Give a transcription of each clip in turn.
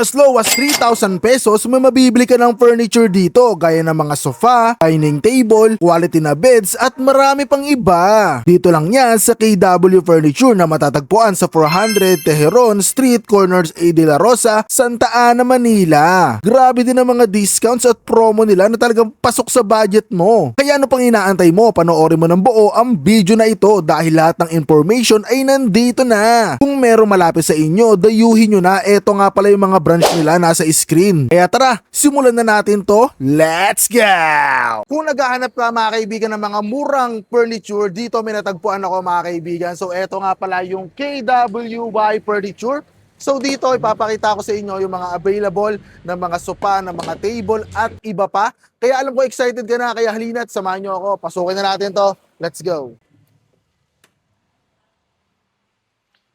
as low as 3,000 pesos may mabibili ka ng furniture dito gaya ng mga sofa, dining table, quality na beds at marami pang iba. Dito lang yan sa KW Furniture na matatagpuan sa 400 Tejeron Street, Corners A. De La Rosa, Santa Ana, Manila. Grabe din ang mga discounts at promo nila na talagang pasok sa budget mo. Kaya ano pang inaantay mo? Panoorin mo ng buo ang video na ito dahil lahat ng information ay nandito na. Kung merong malapit sa inyo, dayuhin nyo na. Eto nga pala yung mga branch nila nasa screen. Kaya tara, simulan na natin to. Let's go! Kung naghahanap ka mga kaibigan ng mga murang furniture, dito may natagpuan ako mga kaibigan. So eto nga pala yung KWY Furniture. So dito ipapakita ko sa inyo yung mga available na mga sofa, na mga table at iba pa. Kaya alam ko excited ka na, kaya halina't samahan nyo ako. Pasukin na natin to. Let's go!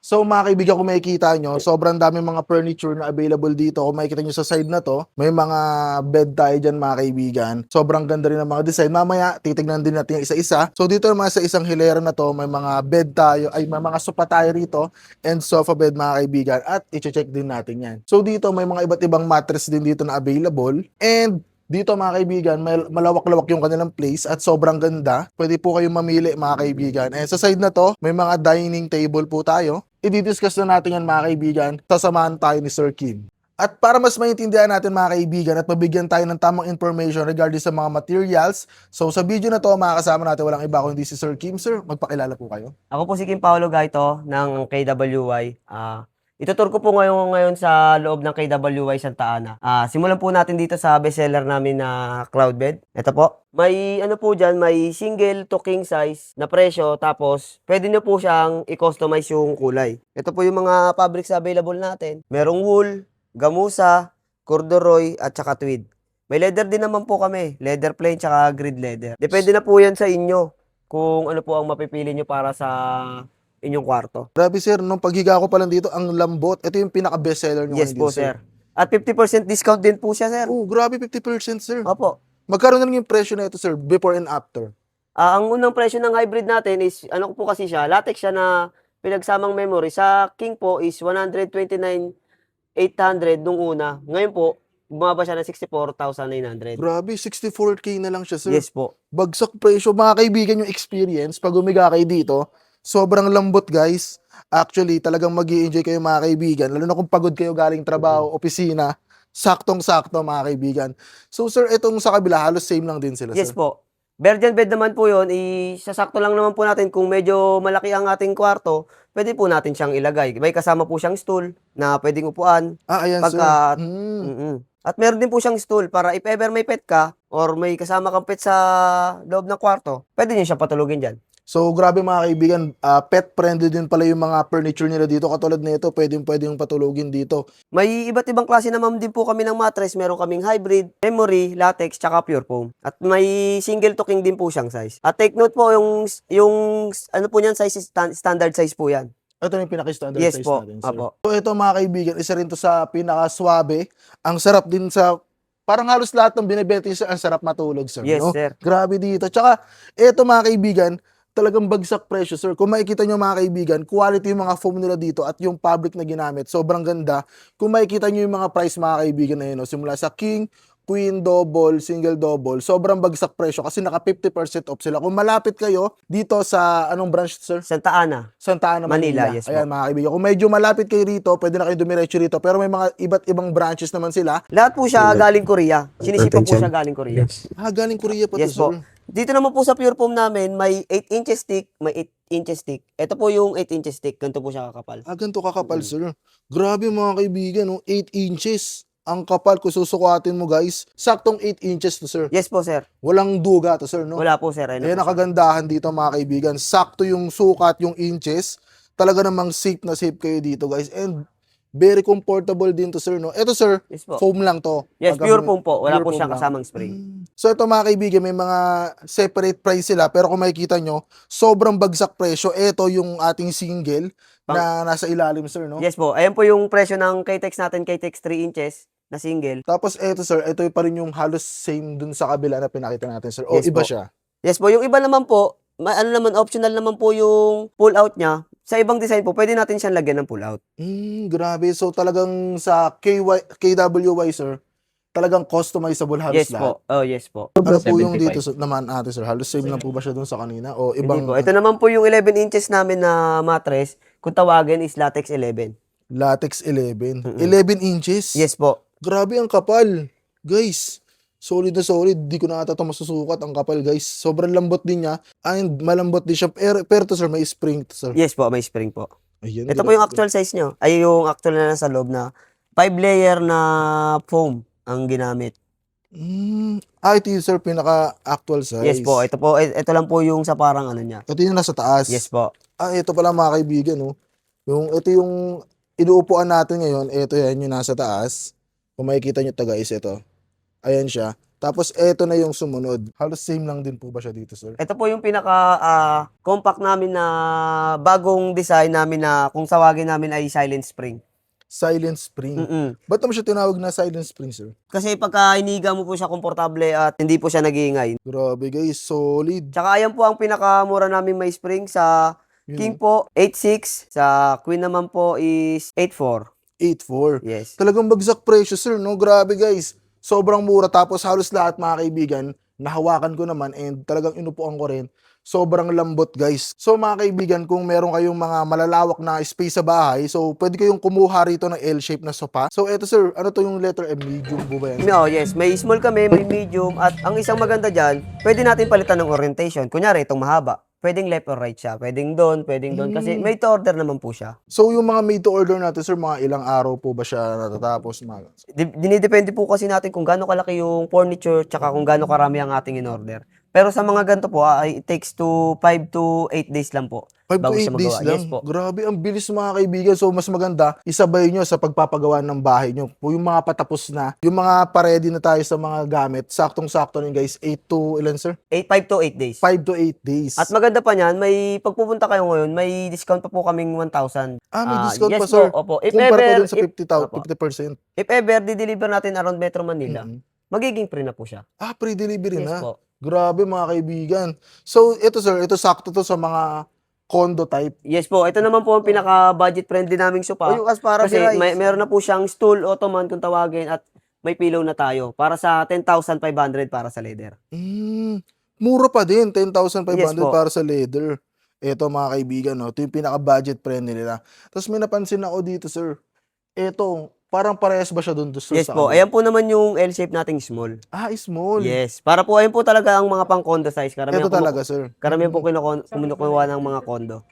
So mga kaibigan, kung makikita nyo, sobrang dami mga furniture na available dito. Kung makikita nyo sa side na to, may mga bed tayo dyan mga kaibigan. Sobrang ganda rin ng mga design. Mamaya, titignan din natin yung isa-isa. So dito naman sa isang hilera na to, may mga bed tayo, ay may mga sofa tayo rito and sofa bed mga kaibigan. At i-check din natin yan. So dito may mga iba't ibang mattress din dito na available. And dito mga kaibigan, may malawak-lawak yung kanilang place at sobrang ganda. Pwede po kayong mamili mga kaibigan. And sa side na to, may mga dining table po tayo. I-discuss na natin yan mga kaibigan. Sasamahan tayo ni Sir Kim. At para mas maintindihan natin mga kaibigan at mabigyan tayo ng tamang information regarding sa mga materials, so sa video na to makakasama natin walang iba kundi si Sir Kim. Sir, magpakilala po kayo. Ako po si Kim Paolo Gaito ng KWY. Itutur ko po ngayon sa loob ng KWY Santa Ana. Simulan po natin dito sa bestseller namin na cloud bed. Ito po. May ano po dyan, may single to king size na presyo. Tapos, pwede nyo po siyang i-customize yung kulay. Ito po yung mga fabrics available natin. Merong wool, gamusa, corduroy, at saka tweed. May leather din naman po kami. Leather plain, tsaka grid leather. Depende na po yan sa inyo kung ano po ang mapipili nyo para sa inyong kwarto. Grabe sir, nung paghiga ko pa lang dito, ang lambot. Ito yung pinaka-bestseller nyo Yes ngayon po, dito, sir. At 50% discount din po siya, sir. Oh, grabe 50% sir. Opo. Magkaroon na lang yung presyo na ito sir, before and after. Ang unang presyo ng hybrid natin is, ano po kasi siya, latex siya na pinagsamang memory. Sa King po is 129,800 nung una. Ngayon po, bumaba siya ng 64,900. Grabe, 64K na lang siya sir. Yes po. Bagsak presyo. Mga kaibigan yung experience, pag umiga kayo dito, sobrang lambot guys. Actually, talagang mag-i-enjoy kayo mga kaibigan. Lalo na kung pagod kayo galing trabaho, opisina, saktong-sakto mga kaibigan. So sir, itong sa kabila, halos same lang din sila Yes sir. po. Virgin bed naman po yun, isasakto lang naman po natin kung medyo malaki ang ating kwarto, pwede po natin siyang ilagay. May kasama po siyang stool na pwedeng upuan. Ayan Pagka, sir. At meron din po siyang stool para if ever may pet ka or may kasama kang pet sa loob ng kwarto, pwede niyo siya patulugin dyan. So grabe mga kaibigan, pet friendly din pala yung mga furniture nila dito. Katulad nito, pwedeng patulogin dito. May iba't ibang klase naman din po kami ng mattress. Meron kaming hybrid, memory, latex, tsaka pure foam. At may single to king din po siyang size. At take note po, yung ano po niyan, size is standard size po yan. Ito yung pinaka-standard Yes size po, natin, sir. apo. So ito mga kaibigan, isa rin to sa pinaka-swabe. Ang sarap din sa, parang halos lahat ng binibenta ang sarap matulog, sir. Yes, no? sir. Grabe dito. Tsaka, ito mga kaibigan, talagang bagsak presyo, sir. Kung makikita nyo mga kaibigan, quality yung mga foam nila dito at yung fabric na ginamit, sobrang ganda. Kung makikita nyo yung mga price mga kaibigan na yun, no? Simula sa king, queen, double, single, double, sobrang bagsak presyo kasi naka 50% off sila. Kung malapit kayo dito sa, anong branch, sir? Santa Ana. Santa Ana, Manila. Yes po. Ayan mga kaibigan. Kung medyo malapit kayo rito, pwede na kayo dumiretso rito. Pero may mga iba't ibang branches naman sila. Lahat po siya galing Korea. Sinisipa po siya galing Korea. Galing Korea pa Yes to, po. sir. Dito naman po sa pure foam namin, may 8 inches thick, may 8 inches thick. Ito po yung 8 inches thick. Ganito po siya kakapal. Ganito kakapal, sir. Grabe mga kaibigan, no? 8 inches. Ang kapal kung susukatin mo, guys. Saktong 8 inches to, sir. Yes po, sir. Walang duga to, sir, no? Wala po, sir. Ayan, nakagandahan dito, mga kaibigan. Sakto yung sukat, yung inches. Talaga namang safe na safe kayo dito, guys. And very comfortable din to, sir, no? Ito, sir, Yes po. foam lang to. Yes, pure foam po. Wala Pure po foam siyang lang. kasamang spray. So ito mga kaibigan, may mga separate price sila, pero kung makikita nyo, sobrang bagsak presyo. Ito yung ating single na nasa ilalim, sir, no? Yes po. Ayan po yung presyo ng K-Tex natin, K-Tex 3 inches na single. Tapos ito, sir, ito pa rin yung halos same dun sa kabila na pinakita natin, sir. O Yes iba po. siya. Yes po. Yung iba naman po, ano naman, optional naman po yung pull out niya. sa ibang design po, pwede natin siyang lagyan ng pull-out. Grabe. So talagang sa KWY, sir, talagang customizable halos Yes lahat. po. Oh, yes po. Ano po yung 75. dito naman ate sir? Halos same lang po ba siya dun sa kanina? O Hindi ibang po. Ito naman po yung 11 inches namin na mattress. Kung tawagin is latex 11. latex 11? 11 inches? Yes po. Grabe ang kapal. Guys, solid na solid. Di ko na ata ito masusukat. Ang kapal guys. Sobrang lambot din niya. And malambot din siya. Pero to sir, may spring to sir. Yes po, may spring po. Ayan, Ito po yung actual size nyo. Ay, yung actual na nasa loob na 5 layer na foam ang ginamit. Ito yung sir, pinaka-actual size. Yes po. Ito po, ito lang po yung sa parang ano niya. Ito yung nasa taas. Yes po. Ito pala mga kaibigan, no? Ito yung inuupuan natin ngayon. Ito yan, yung nasa taas. Kung makikita nyo ito guys, ito. Ayan siya. Tapos ito na yung sumunod. Halos same lang din po ba siya dito, sir? Ito po yung pinaka compact namin na bagong design namin na kung tawagin namin ay silent spring. Silent spring. Ba't naman siya tinawag na silent spring, sir? Kasi pagka iniga mo po siya komportable at hindi po siya nag-iingay. Grabe guys, solid. Tsaka ayan po ang pinakamura namin may spring sa King po 8.6, sa Queen naman po is 8.4. 8.4. Yes. Talagang bagsak presyo, sir, no? Grabe guys. Sobrang mura. Tapos halos lahat mga kaibigan, nahawakan ko naman and talagang inupuan ko rin. Sobrang lambot guys. So mga kaibigan, kung meron kayong mga malalawak na space sa bahay, so pwede kayong kumuha rito ng L-shape na sofa. So eto sir, ano to yung letter M? Medium po ba yan? No, yes, may small kami, may medium at ang isang maganda diyan, pwede natin palitan ng orientation. Kunyari itong mahaba, pwedeng left or right siya. Pwedeng doon kasi made to order naman po siya. So yung mga made to order natin sir, mga ilang araw po ba siya natatapos? Dinidepende po kasi natin kung gaano kalaki yung furniture tsaka kung gaano karami ang ating in-order. Pero sa mga ganito po, it takes to 5 to 8 days lang po. 5 to bago 8 siya days magawa. lang. Yes po. Grabe, ang bilis mga kaibigan. So, mas maganda, isabay nyo sa pagpapagawa ng bahay nyo. Yung mga patapos na, yung mga paredy na tayo sa mga gamit, saktong-sakto rin guys, 8 to, ilan sir? 5 to 8 days. 5 to 8 days. At maganda pa niyan, may pagpupunta kayo ngayon, may discount pa po kaming 1,000. May discount yes pa sir. Po, opo. If Kumpara po ever, dun sa 50%. if ever, di-deliver natin around Metro Manila, magiging free na po siya. Pre-delivery Yes na. po. Grabe mga kaibigan. So, ito sir, ito sakto to sa mga condo type. Yes po, ito naman po ang pinaka-budget friendly naming sofa. Yung asparagus Kasi rice. meron na po siyang stool, ottoman kung tawagin, at may pillow na tayo. Para sa 10,500 para sa leather. Mura pa din, 10,500 Yes po. para sa leather. Ito mga kaibigan, no? Ito yung pinaka-budget friendly nila. Tapos may napansin ako dito, sir. Ito, parang parehas ba siya doon, sir? Yes sa po, ayan po naman yung L-shape nating small. Small. Yes, para po ayun po talaga ang mga pang condo size. Karamihan Ito talaga, sir. Karamihan po kinukuha ng mga condo.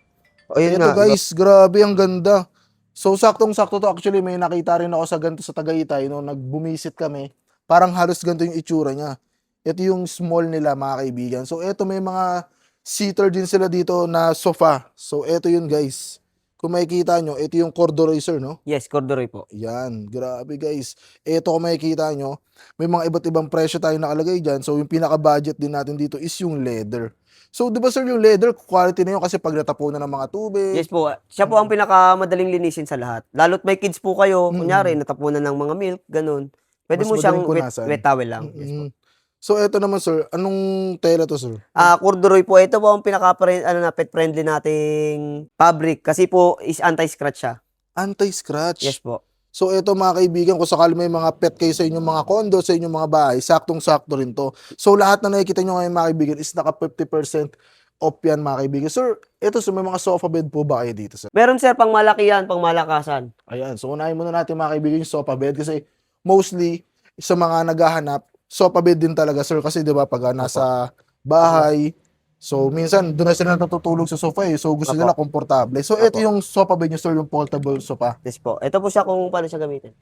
Ayun Ito nga. guys, grabe, ang ganda. So, saktong-sakto to. Actually, may nakita rin ako sa ganito sa Tagaytay, no? Nagbumisit kami. Parang halos ganito yung itsura niya. Ito yung small nila, mga kaibigan. So, ito may mga seater din sila dito na sofa. So, ito yun, guys. Kung makikita nyo, ito yung corduroy, sir, no? Yes, corduroy po. Yan, grabe guys. Ito kung makikita nyo, may mga iba't ibang presyo tayo nakalagay dyan. So, yung pinaka-budget din natin dito is yung leather. So, di ba sir, yung leather, quality na yun kasi pag natapunan ng mga tubig. Yes po, siya po ang pinakamadaling linisin sa lahat. Lalo't may kids po kayo, kunyari, natapunan ng mga milk, ganun. Pwede Mas mo siyang madaling punasan. wet towel lang. Yes po. So, ito naman sir, anong tela to sir? Corduroy po, ito po ang pet friendly nating fabric kasi po is anti-scratch siya. Anti-scratch. Yes po. So, ito mga kaibigan, kung sakali may mga pet kayo sa inyong mga condo, sa inyong mga bahay, saktong-sakto rin to. So, lahat na nakikita nyo ngayon mga kaibigan is naka 50% off yan mga kaibigan. Sir, ito may mga sofa bed po ba kayo dito sir? Meron sir pang malakihan, pang malakasan. Ayan, so unahin muna natin mga kaibigan yung sofa bed kasi mostly sa mga naghahanap, sofa bed din talaga sir kasi 'di ba pag nasa bahay, so minsan doon na sila natutulog sa sofa so gusto nila komportable. So ito yung sofa bed niyo sir, yung portable sofa. Yes po. Ito po siya kung paano siya gamitin.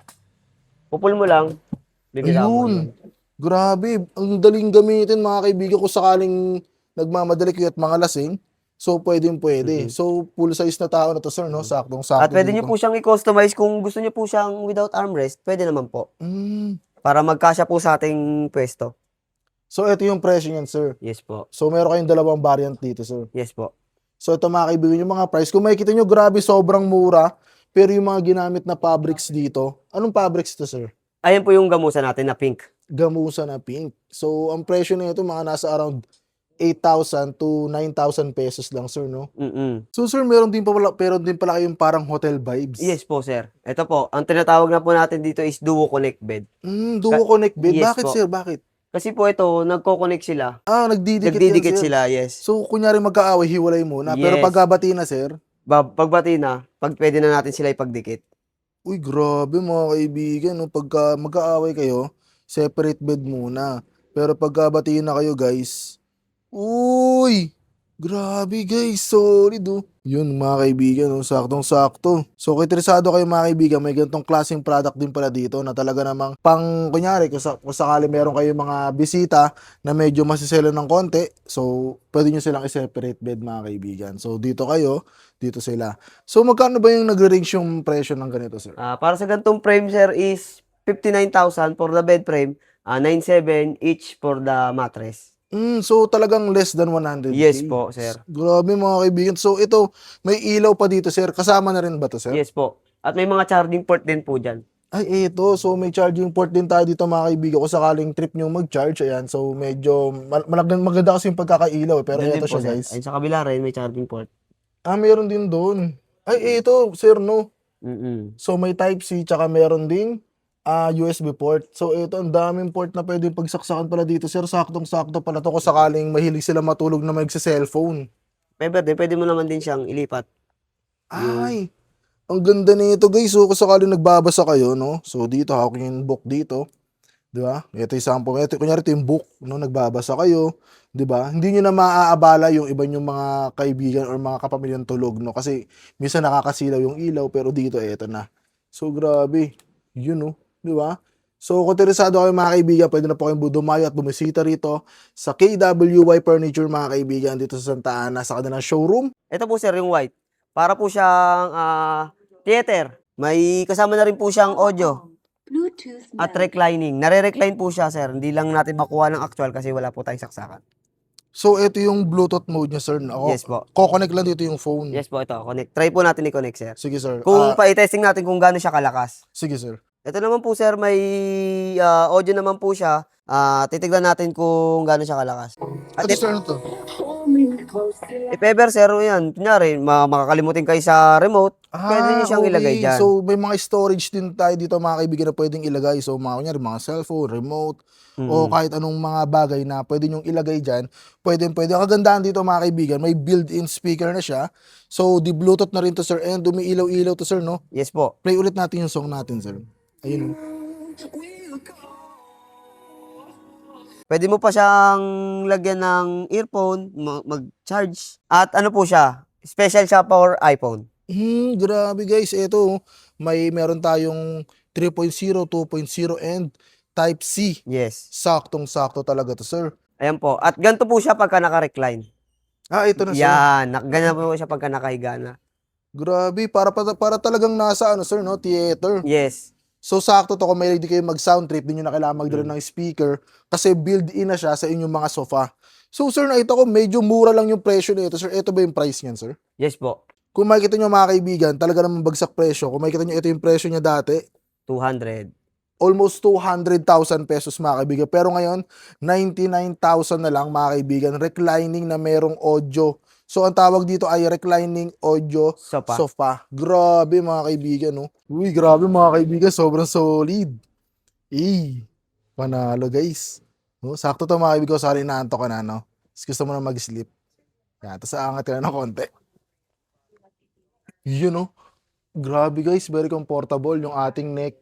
Pupul mo lang, bibila mo. Ayun. Grabe, ang daling gamitin mga kaibigan kung sakaling nagmamadali kayo at mga lasing. So pwede. So full size na tao na to sir, no? Saktong-sakto. At pwede dito. niyo po siyang i-customize kung gusto niyo po siyang without armrest, pwede naman po. Para magkasya po sa ating pwesto. So ito yung presyo niyan sir. Yes po. So meron kayong dalawang variant dito sir. Yes po. So ito mga kaibigan, yung mga price, kung makikita nyo, grabe, sobrang mura. Pero yung mga ginamit na fabrics dito, anong fabrics to sir? Ayan po yung gamusa natin na pink. Gamusa na pink. So ang presyo na ito, mga nasa around 8,000 to 9,000 pesos lang, sir, no? Mm. So, sir, meron din pala kayong parang hotel vibes. Yes po, sir. Ito po, ang tinatawag na po natin dito is Duo Connect Bed. Duo connect bed. Yes Bakit, po. sir? Bakit? Kasi po ito, nagko-connect sila. Nagdidikit yan, Nagdidikit sir. sila, yes. So, kunyari magkaaway, hiwalay muna. Pero Yes. pagkabati na, sir, Pagbati na, pwede na natin sila ipagdikit. uy, grabe mga kaibigan, no? Pagka magkaaway kayo, separate bed muna. Pero pagkabati na kayo, guys, uy, grabe guys, solid oh. Yun mga kaibigan, oh, saktong-sakto. So kung interesado kayo mga kaibigan, may ganitong klaseng product din pala dito na talaga namang pang, kunyari, kung sakali meron kayo mga bisita na medyo masiselo ng konti, so pwede nyo silang i-separate bed mga kaibigan. So dito kayo, dito sila. So magkano ba yung nagre-range yung presyo ng ganito, sir? Para sa ganitong frame, sir, is 59,000 for the bed frame, 9,700 each for the mattress. So talagang less than 100K. Yes po, sir. Grabe mga kaibigan. So ito, may ilaw pa dito, sir. Kasama na rin ba to, sir? Yes po. At may mga charging port din po dyan. Ay, ito. So may charging port din tayo dito mga kaibigan. Kung sakaling trip nyo mag-charge, ayan. So medyo maganda kasi yung pagkakailaw. Pero Ganun din ito po, siya, sir. guys. Ayun sa kabila rin, may charging port. Meron din doon. Ay, ito, sir, no? Mm-mm. So may Type-C, tsaka meron ding USB port. So ito, ang daming port na pwedeng pagsaksakan pala dito, sir. Saktong-sakto pala to kung sakaling mahilig sila matulog na mag-cellphone. Pwede mo naman din siyang ilipat. Ay, ang ganda nito guys. So kung sakaling nagbabasa kayo, no? So dito, hawak yung book dito. Di ba? Ito yung sample. Kunyari ito yung book, no? Nagbabasa kayo. Di ba? Hindi nyo na maaabala yung iba yung mga kaibigan or mga kapamilyang tulog, no? Kasi minsan nakakasilaw yung ilaw, pero dito, eto na. So grabe. Yun, no? Di ba? So kung interesado kayo mga kaibigan, pwede na po kayong dumayo at bumisita rito sa KWY Furniture mga kaibigan dito sa Santa Ana sa kanilang showroom. Ito po, sir, yung white. Para po siyang theater. May kasama na rin po siyang audio. Bluetooth At mode. reclining. Nare-recline po siya, sir. Hindi lang natin makuha ng actual kasi wala po tayong saksakan. So ito yung Bluetooth mode niya, sir. Yes po. Ko-connect lang dito yung phone. Yes po, ito. Connect. Try po natin i-connect, sir. Sige, sir. Kung pa-testing natin kung gaano siya kalakas. Sige, sir. Ito naman po, sir, may audio naman po siya. Titignan natin kung gaano siya kalakas. At Ito, sir, ano to? if ever, sir, yan, kunyari, makakalimutin kayo sa remote, pwede niyo siyang ilagay dyan. So, may mga storage din tayo dito mga kaibigan na pwedeng ilagay. So, kunyari, mga cellphone, remote, o kahit anong mga bagay na pwede nyong ilagay dyan. Pwede. Ang kagandahan dito mga kaibigan, may built-in speaker na siya. So, di Bluetooth na rin to, sir. And umiilaw-ilaw to, sir, no? Yes po. Play ulit natin yung song natin, sir. Ayun. Pwede mo pa siyang lagyan ng earphone, mag-charge. At ano po siya, special siya for iPhone. Grabe guys. Ito, meron tayong 3.0, 2.0, and Type-C. Yes. Saktong-sakto talaga to, sir. Ayan po. At ganito po siya pagka naka-recline. Ito na, sir. Yan. Ganyan po siya pagka nakahiga na. Grabe, para talagang nasa sir, no, theater. Yes. So sakto to kung may hindi kayo mag-sound trip, hindi nyo na kailangan magdala ng speaker kasi built-in na siya sa inyong mga sofa. So sir, nakita ko medyo mura lang yung presyo nito, sir. Ito ba yung price niyan, sir? Yes po. Kung makikita nyo mga kaibigan, talaga namang bagsak presyo. Kung makikita nyo ito yung presyo niya dati, 200. almost 200,000 pesos mga kaibigan. Pero ngayon, 99,000 na lang mga kaibigan. Reclining na merong audio. So, ang tawag dito ay reclining audio Sofa. sofa. Grabe mga kaibigan, no? Uy, grabe mga kaibigan. Sobrang solid. Panalo guys. No? Sakto to mga kaibigan. Sorry, inaantok ka na, no? Gusto mo na mag-sleep. Yan, tapos aangat ka na ng konti. Yun, no? Grabe guys. Very comfortable yung ating neck.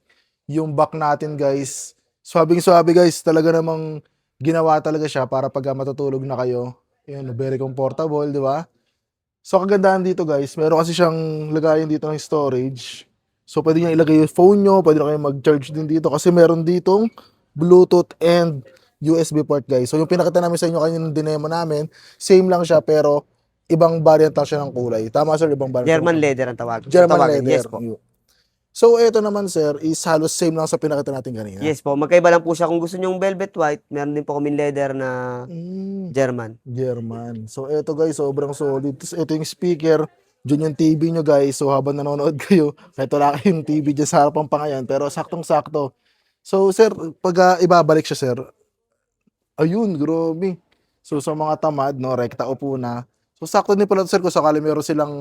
Yung back natin guys. Swabing-swabe guys. Talaga namang ginawa talaga siya para pag matutulog na kayo. Yan, very comfortable, di ba? So, kagandahan dito guys, meron kasi siyang lagayan dito ng storage. So, pwede nyo ilagay yung phone nyo, pwede na kayo mag-charge din dito kasi meron ditong Bluetooth and USB port guys. So, yung pinakita namin sa inyo kanina ng dinemo namin, same lang siya pero ibang variant lang siya ng kulay. Tama sir, ibang variant. German leather ang tawag. German Tawagin. leather. Yes po. So, ito naman sir, is halos same lang sa pinakita natin kanina. Yes po. Magkaiba lang po siya. Kung gusto nyong velvet white, meron din po kaming leather na German. German. So, ito guys, sobrang solid. Tapos, ito yung speaker. Diyan yung TV nyo guys. So, habang nanonood kayo, kahit wala kayong TV dyan sa harapan pa ngayon, pero saktong-sakto. So, sir, pag ibabalik siya, sir, ayun, grabe. So sa mga tamad, no, rekta upo na. So sakto din pala to, sir, kung sakali meron silang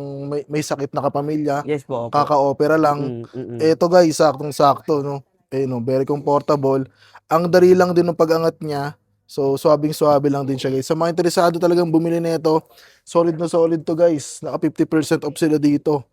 may sakit na kapamilya, Yes po, opo. kaka-opera lang. Mm. Eto guys, saktong-sakto, no. No, very comfortable. Ang dali lang din ng pag-angat niya. So swabing-swabe lang din siya, guys. Sa mga interesado talagang bumili nito, solid na solid to, guys. Naka 50% off sila dito.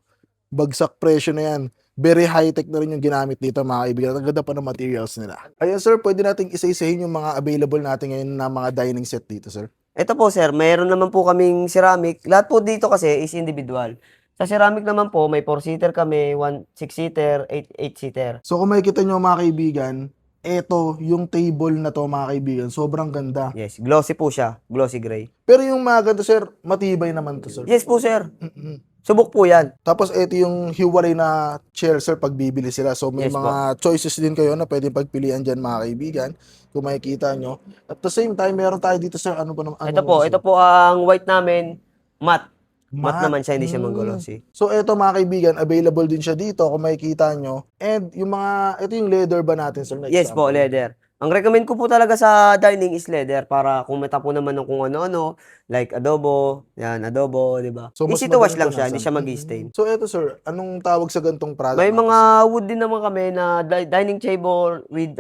Bagsak presyo na yan. Very high-tech na rin yung ginamit dito, mga kaibigan. Ang ganda pa ng materials nila. Ayan, sir, pwede nating isa-isahin yung mga available natin ngayon na mga dining set dito, sir. Ito po sir, mayroon naman po kaming ceramic. Lahat po dito kasi is individual. Sa ceramic naman po, may 4-seater kami, 6-seater, 8-seater. So kung makikita nyo, mga kaibigan, eto yung table na to, mga kaibigan, sobrang ganda. Yes, glossy po siya, glossy gray. Pero yung mga ganito, sir, matibay naman to, sir. Yes po sir, Mm-mm. subok po yan. Tapos eto yung hiwalay na chair, sir, pag bibili sila. So may Yes mga choices din kayo na pwedeng pagpilian dyan, mga kaibigan, kung makikita nyo. At the same time, meron tayo dito, sir, ano pa naman? Ito po ang white namin, matte. Matte naman siya, hindi siya Mm. glossy. So eto, mga kaibigan, available din siya dito kung makikita nyo. And yung mga, ito yung leather ba natin, sir? na Yes po, example? leather. Ang recommend ko po talaga sa dining is leather para kumita po naman ng kung ano-ano, like adobo, yan, adobo, di ba? So, mas Easy to wash madaling lang siya, hindi punasan. siya mag-stain. So eto, sir, anong tawag sa gantong product May natin, mga sir? wood din naman kami na dining table with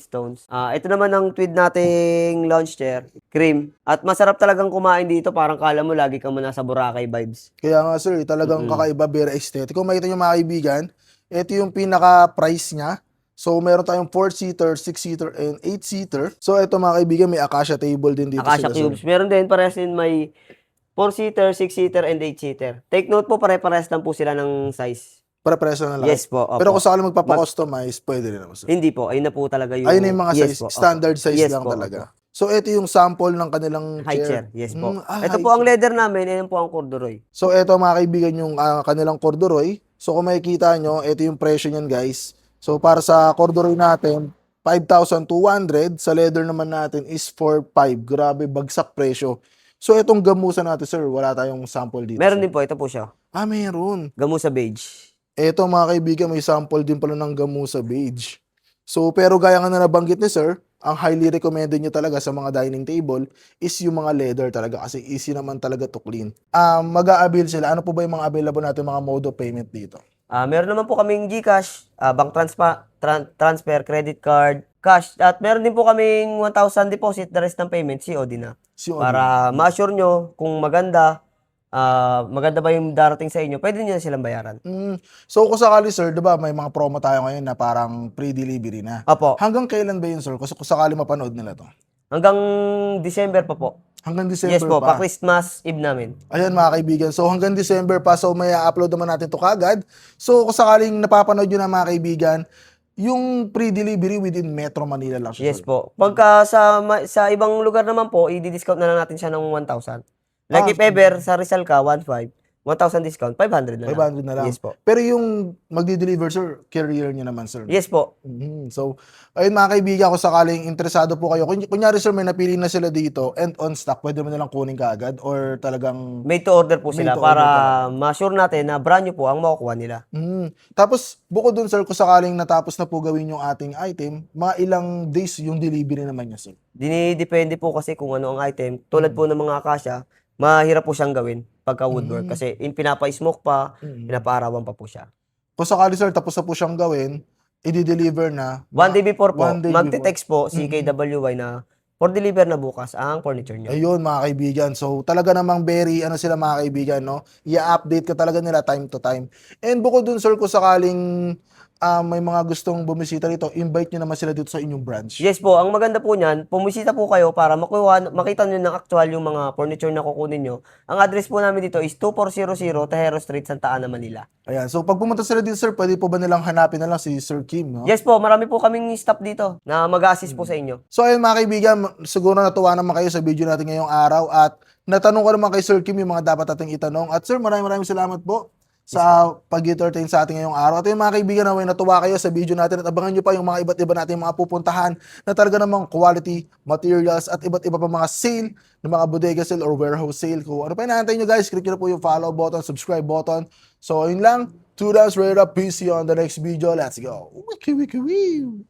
stones. Ito naman ang tweed nating lounge chair, cream. At masarap talagang kumain dito, parang kala mo lagi kang nasa Boracay vibes. Kaya nga, sir, talagang Mm-mm. kakaiba, very aesthetic. Kung makita nyo, mga kaibigan, ito yung pinaka-price niya. So, meron tayong 4-seater, 6-seater, and 8-seater. So, ito, mga kaibigan, may acacia table din dito Acacia sila, sir. cubes. Meron din, parehas din may 4-seater, 6-seater, and 8-seater. Take note po, pare-parehas lang po sila ng size. Para preso na lang. Yes po, opo. Pero kung sakali magpapa-customize, pwede rin naman, sir. Hindi po, ayun na po talaga yung... Ayun na yung mga Yes size, po, opo. standard size Yes lang po, talaga. opo. So, ito yung sample ng kanilang High chair. chair, yes po. high Ito po ang chair. leather namin, ayun po ang corduroy. So, ito, mga kaibigan, yung kanilang corduroy. So, kung makikita nyo, ito yung presyo niyan, guys. So, para sa corduroy natin, 5,200. Sa leather naman natin is 4,500. Grabe, bagsak presyo. So, itong gamusa natin, sir, wala tayong sample dito. Meron sir. din po, ito po siya. Meron. Gamusa beige. Ito, mga kaibigan, may sample din pala ng gamusa beige. So, pero gaya nga na nabanggit ni sir, ang highly recommended nyo talaga sa mga dining table is yung mga leather talaga kasi easy naman talaga to clean. Mag-a-avail sila. Ano po ba yung mga available natin mga mode of payment dito? Meron naman po kaming GCash, bank transfer, credit card, cash. At meron din po kaming 1,000 deposit, the rest ng payment, COD na. COD. Para ma-assure nyo kung maganda ba yung darating sa inyo, pwede nyo na silang bayaran. So kung sakali sir, 'di ba may mga promo tayo ngayon na parang pre-delivery na. Apo, Hanggang kailan ba yun sir? Kasi kung sakali mapanood nila 'to. hanggang December pa po. Hanggang December Yes po, pa. pa-Christmas Eve namin. Ayan, mga kaibigan. So hanggang December pa, so may upload naman natin to kagad. So kung sakaling napapanood nyo na, mga kaibigan, yung pre-delivery within Metro Manila lang siya. Yes sir. po. Pagka sa ibang lugar naman po, i-discount na lang natin siya ng 1,000. Like if ever sa Rizal ka, 1,500, 1,000 discount, 500 na lang. 500 na lang. Yes po. Pero yung magdi-deliver sir, carrier nyo naman sir. Yes po. So, ayun, mga kaibigan, kung sakaling interesado po kayo, kunyari sir, may napili na sila dito and on stock, pwede mo nalang kunin kaagad or talagang Made to order po Made to sila order para talaga. ma-sure natin na brand new po ang makukuha nila. Tapos, bukod dun sir, kung sakaling natapos na po gawin yung ating item, mga ilang days yung delivery naman niya sir. Dinidepende po kasi kung ano ang item. Tulad po ng mga akasya, mahirap po siyang gawin pagka woodwork kasi pinapa-smoke pa, pinapaarawan pa po siya. Kung sakali sir, tapos na po siyang gawin, i-deliver na. One day before po, One day magte-text po si KWY na for deliver na bukas ang furniture niyo. Ayun, mga kaibigan. So, talaga namang very, sila mga kaibigan, no? I-update ka talaga nila time to time. And bukod dun, sir, kung sakaling may mga gustong bumisita dito, invite nyo naman sila dito sa inyong branch. Yes po, ang maganda po niyan, pumisita po kayo para makita nyo ng actual yung mga furniture na kukunin nyo. Ang address po namin dito is 2400 Tejero Street, Santa Ana, Manila. Ayan. So, pag pumunta sila dito, sir, pwede po ba nilang hanapin na lang si Sir Kim, no? Yes po, marami po kaming staff dito na mag-assist po sa inyo. So, ayun, mga kaibigan, siguro natuwa naman kayo sa video natin ngayong araw at natanong ko naman kay Sir Kim yung mga dapat nating itanong. At sir, maraming salamat po sa pag-entertain sa ating ngayong araw. At yung mga kaibigan, naway natuwa kayo sa video natin at abangan nyo pa yung mga iba't iba natin mga pupuntahan na talaga namang quality materials at iba't iba pa mga sale ng mga bodega sale or warehouse sale. Kung ano pa inaantay nyo guys, click nyo na po yung follow button, subscribe button. So, yun lang. 2 downs, ready up. Peace. See you on the next video. Let's go. Wiki, wiki, wiki.